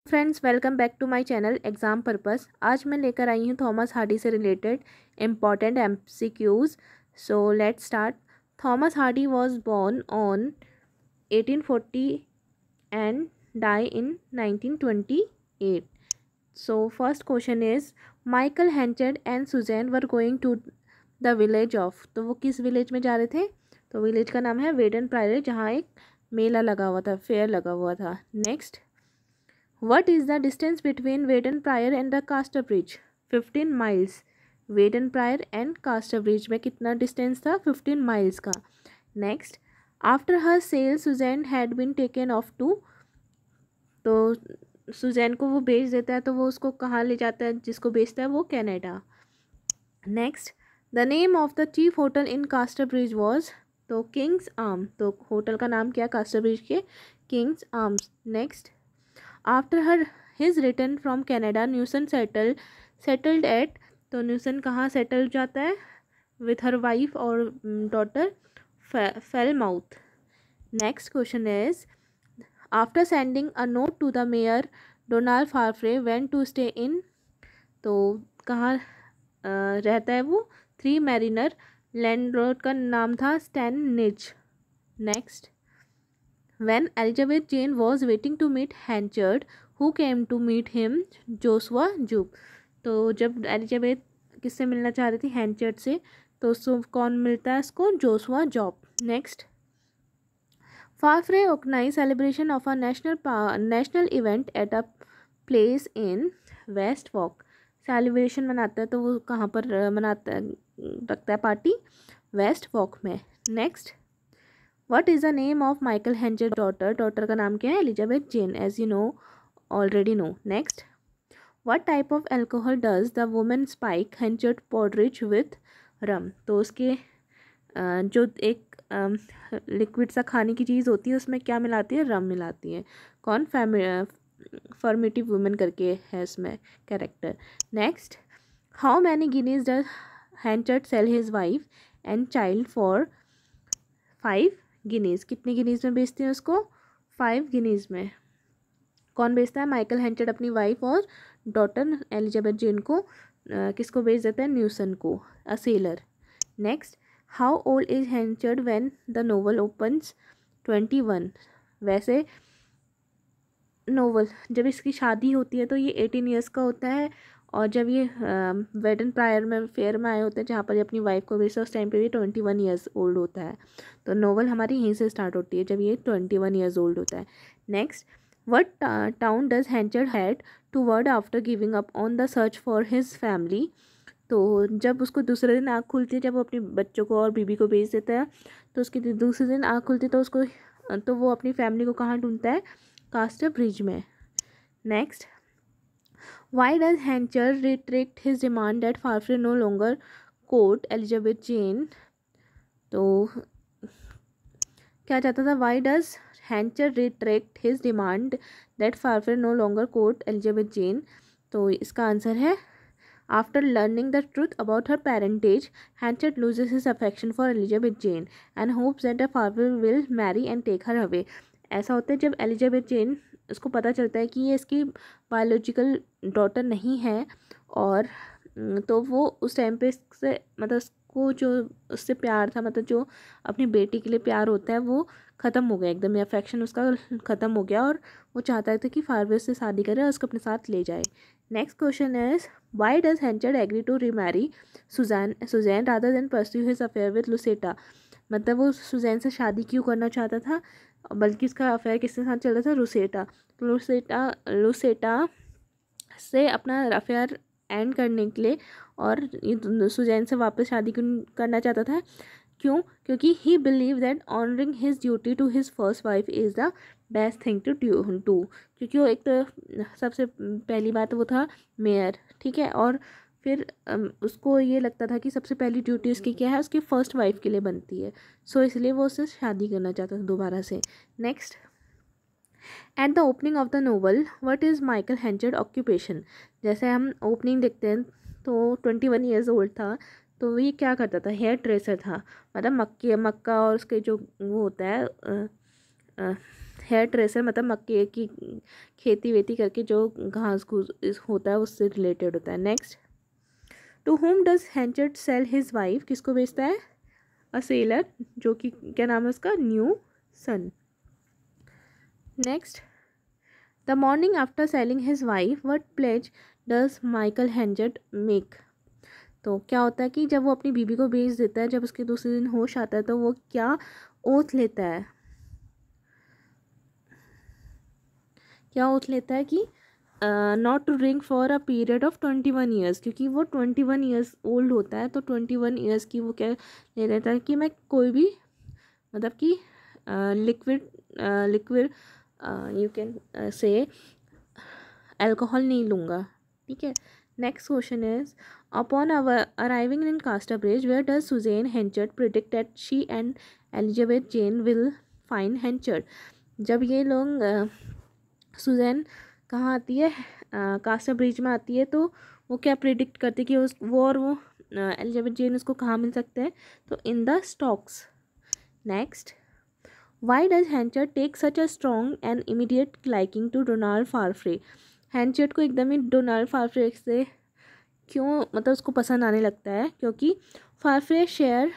Friends, welcome back to my channel exam purpose. आज मैं लेकर आई हूँ थॉमस हार्डी से related important MCQs. So let's start. Thomas Hardy was born on 1840 and die in 1928। So first question is Michael Henchard and Susan were going to the village of. तो वो किस village में जा रहे थे? तो village का नाम है वेडन प्रायर, जहाँ एक मेला लगा हुआ था, फेयर लगा हुआ था। Next, what is the distance between Waden Prior and the Castor Bridge? 15 miles. Waden Prior and Castor Bridge में कितना डिस्टेंस था? 15 miles का. Next, after her sale Suzanne had been taken off to, तो Suzanne को वो बेच देता है, तो वो उसको कहाँ ले जाता है? जिसको बेचता है वो Canada. Next, the name of the chief hotel in Casterbridge was, तो किंग्स आर्म. तो होटल का नाम क्या कास्टर ब्रिज के? King's Arms. Next, after his return from Canada Newson settled at, तो न्यूसन कहाँ सेटल जाता है? विथ हर वाइफ और daughter Falmouth. Next question is after sending a note to the mayor Donald Farfrae went to stay in, तो कहाँ रहता है वो? 3 मैरिनर. लैंडलॉर्ड का नाम था स्टैन निज. Next, when Elizabeth Jane was waiting to meet Hanchard, who came to meet him? Joshua Jup. तो जब एलिजाबेथ किससे मिलना चाह रही थी? हैंचर्ड से. तो कौन मिलता है इसको? Joshua Jopp. Next, Farfrae organise celebration of a national event at a place in West Walk. Celebration मनाता है तो वो कहाँ पर मनाता है, रखता है पार्टी? वेस्ट वॉक में. Next, What is the name of Michael Henchard's daughter? Daughter का नाम क्या है? Elizabeth Jane, as you know, already know. Next, what type of alcohol does the woman spike Henchard porridge with rum? तो उसके जो एक liquid सा खाने की चीज़ होती है, उसमें क्या मिलाती है? रम मिलाती है. कौन? फॉर्मेटिव वुमेन करके है इसमें character. Next, how many Guinness does Henchard cell his wife and child for 5 Guinness. कितने गिनीज में बेचते हैं उसको? 5 गिनीज में. कौन बेचता है? माइकल हेंचर्ड अपनी वाइफ और डॉटर एलिजाबेथ जेन को किसको बेच देता है? न्यूसन को, a sailor. Next, how old is Henchard when the novel opens? 21. वैसे नोवेल जब इसकी शादी होती है तो ये 18 ईयर्स का होता है, और जब ये वेडन प्रायर में फेयर में आए होते हैं जहाँ पर ये अपनी वाइफ को बेचता है, उस टाइम पे ये 21 ईयर्स ओल्ड होता है. तो नोवेल हमारी यहीं से स्टार्ट होती है जब ये 21 ईयर्स ओल्ड होता है. Next, what town does Henchard head toward after giving up on the search for his family? तो जब उसको दूसरे दिन आँख खुलती है, जब वो अपने बच्चों को और बीबी को बेच देता है, तो उसकी दूसरे दिन आँख खुलती है तो उसको तो वो अपनी फैमिली को कहाँ ढूंढता है? कास्टर ब्रिज में. Next, why does Henchard retract his demand that Farfrae no longer court Elizabeth Jane? तो क्या चाहता था? Why does Henchard retract his demand that Farfrae no longer court Elizabeth Jane? तो इसका आंसर है After learning the truth about her parentage, Henchard loses his affection for Elizabeth Jane and hopes that the Farfrae will marry and take her away. ऐसा होता है जब Elizabeth जेन, उसको पता चलता है कि ये इसकी बायोलॉजिकल डॉटर नहीं है, और तो वो उस टाइम पे इससे मतलब उसको जो उससे प्यार था, मतलब जो अपनी बेटी के लिए प्यार होता है, वो ख़त्म हो गया एकदम. अफेक्शन उसका ख़त्म हो गया और वो चाहता था कि फारवे से शादी करे और उसको अपने साथ ले जाए. Next question is why does Henchard agree to remarry Susan rather than pursue his affair with Lucetta? मतलब वो सुजैन से शादी क्यों करना चाहता था, बल्कि उसका अफेयर किसके साथ चल रहा था? लुसेटा. तो लुसेटा से अपना अफेयर एंड करने के लिए और ये सुजैन से वापस शादी करना चाहता था. क्यों? क्योंकि he believe that honoring his duty to his first wife is the best thing to do. क्योंकि वो एक तो सबसे पहली बात वो था मेयर, ठीक है, और फिर उसको ये लगता था कि सबसे पहली ड्यूटी उसकी क्या है? उसकी फर्स्ट वाइफ के लिए बनती है. सो इसलिए वो उससे शादी करना चाहता था दोबारा से. Next, at the opening of the novel what is Michael Henchard occupation? जैसे हम ओपनिंग देखते हैं तो 21 ईयर्स ओल्ड था, तो ये क्या करता था? हेयर ड्रेसर था. मतलब मक्का और उसके जो वो होता है हेयर ट्रेसर मतलब मक्के की खेती वेती करके जो घास घूस होता है उससे रिलेटेड होता है। Next, to whom does Henchard sell his wife, किसको बेचता है? अ सेलर, जो कि क्या नाम है उसका? Newson. Next, the morning after selling his wife what pledge does Michael Henchard make. तो क्या होता है कि जब वो अपनी बीबी को बेच देता है, जब उसके दूसरे दिन होश आता है तो वो क्या ओथ लेता है? क्या ओथ लेता है कि not to drink for a period of 21 years, क्योंकि वो 21 ईयर्स ओल्ड होता है। तो 21 ईयर्स की वो क्या ले लेता है कि मैं कोई भी मतलब कि liquid liquid you can say alcohol नहीं लूँगा। ठीक है। Next question is, upon arriving in Casterbridge where does Susan Henchard predict that she and Elizabeth Jane will find Henchard. जब ये लोग सुजैन कहाँ आती है? कास्टरब्रिज में आती है। तो वो क्या प्रिडिक्ट करती है कि वो और वो एलिजाबेथ जेन उसको कहाँ मिल सकते हैं? तो in the stocks. Next, why does Henchard take such a strong and immediate liking to Donald Farfrae. Henchard को एकदम ही डोनाल्ड फारफ्रे से क्यों मतलब उसको पसंद आने लगता है? क्योंकि फारफ्रे शेयर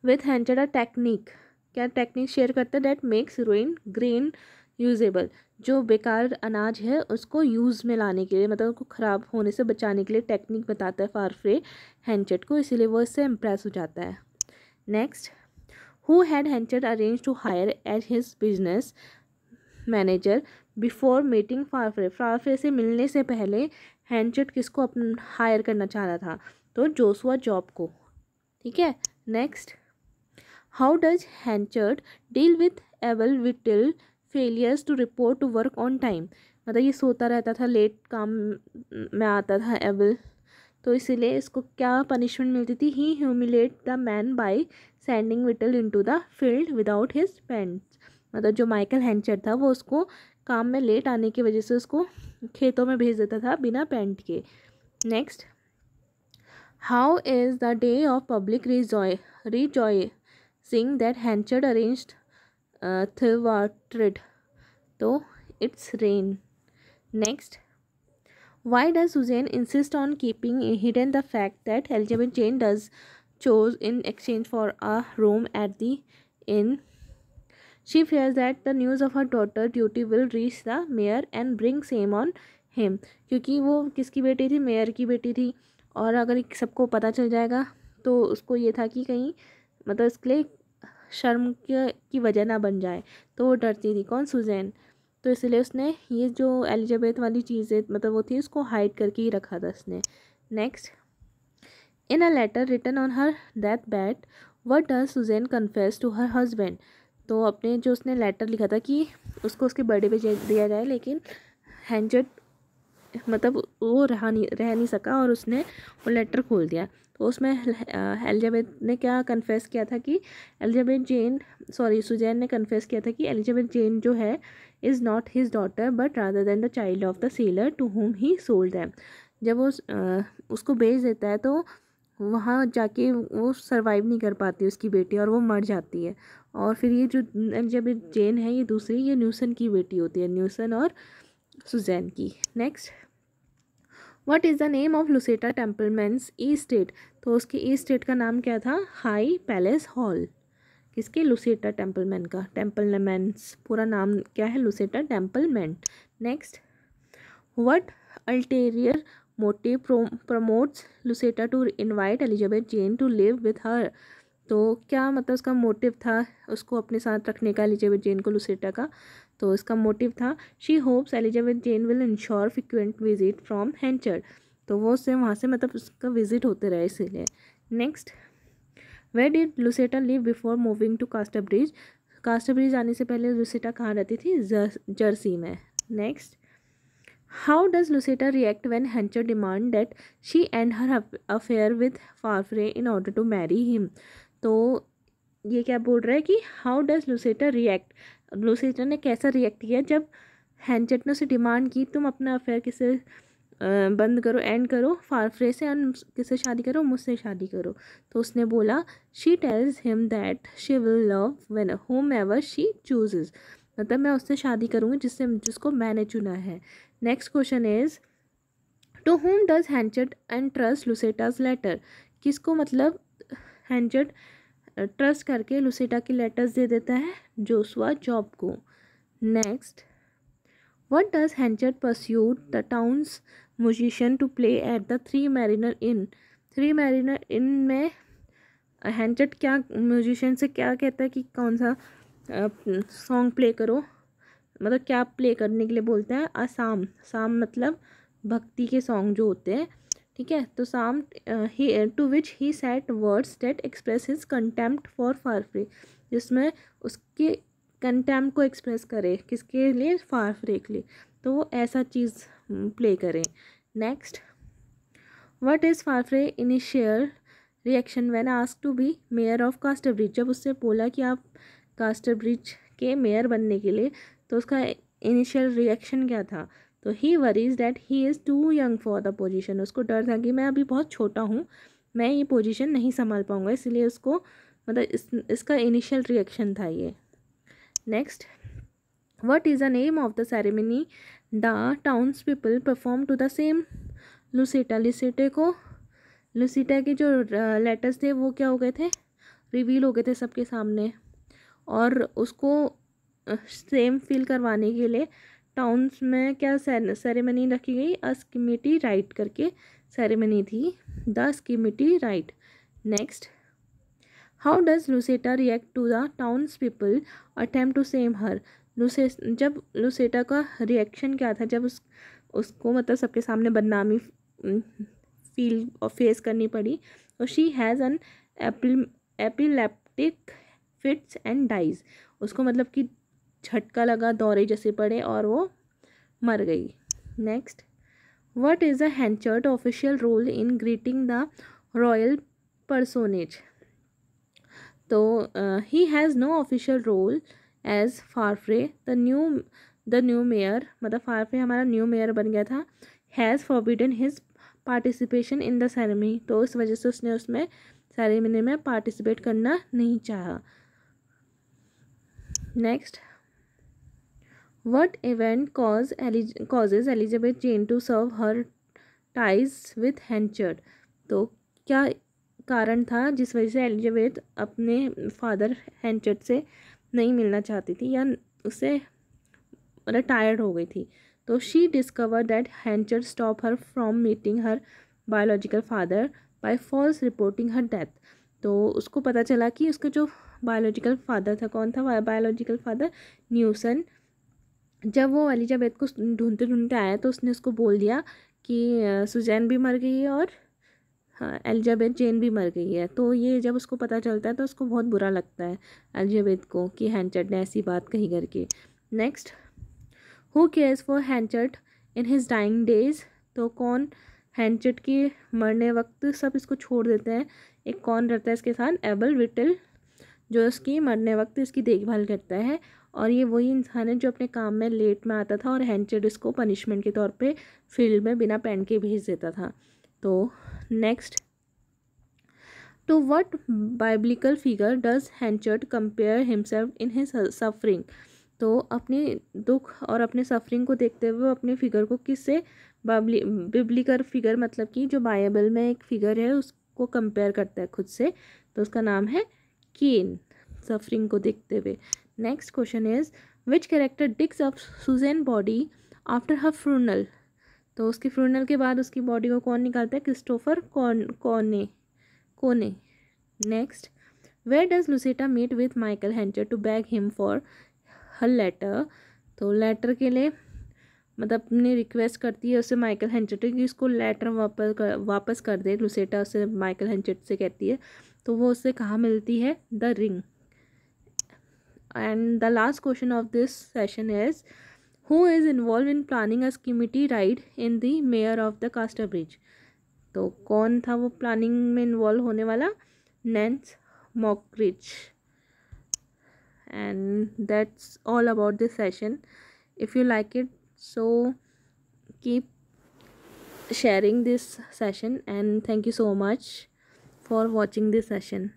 विथ हैंचर्ड अ टेक्निक। क्या टेक्निक शेयर करता है? That makes ruin grain usable. जो बेकार अनाज है उसको यूज़ में लाने के लिए, मतलब उसको ख़राब होने से बचाने के लिए टेक्निक बताता है फारफ्रे हैंचर्ड को, इसीलिए वो इससे इम्प्रेस हो जाता है। Next, who had Henchard arrange to hire as his business manager before meeting Farfrae. Farfrae से मिलने से पहले हैंचर्ड किसको अपन हायर करना चाह रहा था? तो जोसुआ जॉब को। ठीक है। Next, how does Henchard deal with Abel Whittle failures to report to work on time. मतलब ये सोता रहता था, लेट काम में आता था एबल, तो इसीलिए इसको क्या पनिशमेंट मिलती थी? He humiliate the man by sending Whittle into the field without his pants. मतलब जो माइकल हैंचर्ड था वो उसको काम में लेट आने की वजह से उसको खेतों में भेज देता था बिना पैंट के। Next, how is the day of public rejoicing that Henchard arranged thwarted. तो it's rain. Next, why does Suzanne insist on keeping hidden the fact that Elizabeth Jane does chose in exchange for a room at the inn? She fears that the news of her daughter's duty will reach the mayor and bring shame on him. क्योंकि वो किसकी बेटी थी? Mayor की बेटी थी, और अगर सबको पता चल जाएगा तो उसको ये था कि कहीं मतलब इसके लिए शर्म की वजह ना बन जाए, तो वो डरती थी। कौन? सुजैन। तो इसलिए उसने ये जो एलिजाबेथ वाली चीज़ें मतलब वो थी उसको हाइड करके ही रखा था उसने। Next, in a letter written on her death bed what does Susan confess to her husband. तो अपने जो उसने लेटर लिखा था कि उसको उसके बर्थडे पे दिया जाए, लेकिन हैंचर्ड मतलब वो रह नहीं सका और उसने वो लेटर खोल दिया। तो उसमें एलिजाबेथ ने क्या कन्फेस किया था कि सुजैन ने कन्फेस किया था कि एलिजाबेथ जेन जो है is not his daughter but rather than the child of the sailor to whom he sold them. जब वो उसको बेच देता है तो वहाँ जाके वो सर्वाइव नहीं कर पाती उसकी बेटी, और वो मर जाती है। और फिर ये जो एलिजाबेथ जेन है ये दूसरी, ये न्यूसन की बेटी होती है, न्यूसन और सुजैन की। Next, what is the name of Lucetta Templeman's estate. तो उसके ई स्टेट का नाम क्या था? High Palace Hall. किसके? लुसेटा टेम्पलमेंट का। टेम्पलमेंट्स पूरा नाम क्या है? Lucetta Templeman. Next, what ulterior motive promotes Lucetta to invite Elizabeth Jane to live with her. तो क्या मतलब उसका मोटिव था उसको अपने साथ रखने का, एलिजाबेथ जेन को, लुसेटा का? तो इसका मोटिव था she hopes Elizabeth Jane will ensure frequent visit from Henchard. तो वो उससे वहाँ से मतलब उसका विजिट होते रहे इसीलिए। Next, where did Lucetta live before moving to Casterbridge. Casterbridge आने से पहले लुसेटा कहाँ रहती थी? जर्सी में। Next, how does Lucetta react when Henchard demand that she end her affair with Farfrae in order to marry him. तो ये क्या बोल रहा है कि how does Lucetta react, Lucetta ने कैसा रिएक्ट किया जब हैंचर्ड ने उसे डिमांड की तुम अपना अफेयर किसे बंद करो, एंड करो फारफ्रे से, और किससे शादी करो? मुझसे शादी करो। तो उसने बोला she tells him that she will love whomever she chooses. मतलब मैं उससे शादी करूँगी जिसको मैंने चुना है। Next question is to whom does Henchard entrust Lucetta's letter. किसको मतलब हैंचर्ड ट्रस्ट करके लुसेटा की लेटर्स दे देता है? जोशुआ जॉब को। Next, what does Henchard persuade the town's musician to play at the Three Mariner Inn. Three Mariner Inn में Henchard क्या म्यूजिशियन से क्या कहता है कि कौन सा सॉन्ग प्ले करो, मतलब क्या प्ले करने के लिए बोलते हैं? असाम। साम मतलब भक्ति के सॉन्ग जो होते हैं, ठीक है। तो psalm he to which he set words that express his contempt for Farfrae, जिसमें उसके कंटेम्प्ट को एक्सप्रेस करे किसके लिए? फारफ्रे के लिए। तो वो ऐसा चीज़ प्ले करें। Next, what is Farfrae initial reaction when asked to be mayor of Casterbridge. जब उससे बोला कि आप कास्टरब्रिज के मेयर बनने के लिए, तो उसका इनिशियल रिएक्शन क्या था? तो he worries that he is too young for the position. उसको डर था कि मैं अभी बहुत छोटा हूँ, मैं ये पोजीशन नहीं संभाल पाऊँगा, इसलिए उसको मतलब इसका इनिशियल रिएक्शन था ये। Next, what is the name of the ceremony the town's people perform to the shame Lucetta. Lucetta के जो लेटर्स थे वो क्या हो गए थे? रिवील हो गए थे सबके सामने, और उसको सेम फील करवाने के लिए टाउन्स में क्या सेरेमनी रखी गई? अस्किमिटी राइट करके सेरेमनी थी, the skimmity ride. Next, how does Lucetta react to the town's people attempt to shame her. जब लुसेटा का रिएक्शन क्या था जब उसको मतलब सबके सामने बदनामी फील और फेस करनी पड़ी? तो she has an epileptic fits and dies. उसको मतलब कि झटका लगा, दौरे जैसे पड़े और वो मर गई। Next, what is the Henchard official role in greeting the royal personage. तो he has no official role as Farfrae the new mayor, मतलब फारफ्रे हमारा न्यू मेयर बन गया था, has forbidden his participation in the ceremony. तो इस वजह से उसने उसमें सेरेमनी में पार्टिसिपेट करना नहीं चाहा। Next, what event causes Elizabeth Jane to sever her ties with Henchard. तो क्या कारण था जिस वजह से एलिजाबेथ अपने फादर हैंचर्ड से नहीं मिलना चाहती थी या उससे मतलब टायर्ड हो गई थी? तो she discover that Henchard stop her from meeting her biological father by false reporting her death. तो उसको पता चला कि उसका जो बायोलॉजिकल फादर था, कौन था बायोलॉजिकल फादर? न्यूसन। जब वो एलिजाबेथ को ढूंढते ढूंढते आया तो उसने उसको बोल दिया कि सुजैन भी मर गई है और हाँ एलिजाबेथ जेन भी मर गई है। तो ये जब उसको पता चलता है तो उसको बहुत बुरा लगता है एलिजाबेथ को कि हैंचर्ड ने ऐसी बात कही करके। Next, who cares for Henchard in his dying days. तो कौन हैंचर्ड के मरने वक्त सब इसको छोड़ देते हैं? एक कौन रहता है इसके साथ? एबल विटल, जो इसकी मरने वक्त इसकी देखभाल करता है, और ये वही इंसान है जो अपने काम में लेट में आता था और हैंचर्ड इसको पनिशमेंट के तौर पे फील्ड में बिना पेन के भेज देता था। तो next, to what biblical figure does Henchard compare himself in his suffering. तो अपने दुख और अपने सफरिंग को देखते हुए अपने फिगर को किससे? बिब्लिकल फिगर मतलब कि जो बाइबल में एक फिगर है उसको कंपेयर करता है खुद से, तो उसका नाम है केन, सफरिंग को देखते हुए। Next question is which character digs up Susan body after her funeral. तो उसकी फ्यूनरल के बाद उसकी बॉडी को कौन निकालता है? Christopher Coney. Next, where does Lucetta meet with Michael Henchard to beg him for her letter. तो लेटर के लिए मतलब अपनी रिक्वेस्ट करती है उससे माइकल हैंचर्ड कि उसको लेटर वापस कर दे। लुसेटा उससे माइकल हैंचर्ड से कहती है, तो वो उससे कहाँ मिलती है? The ring. And the last question of this session is who is involved in planning a skimmity ride in the mayor of the Casterbridge. तो कौन था वो प्लानिंग में इन्वॉल्व होने वाला? नैंस मॉकरिच। And that's all about this session. If you like it, so keep sharing this session, and thank you so much for watching this session.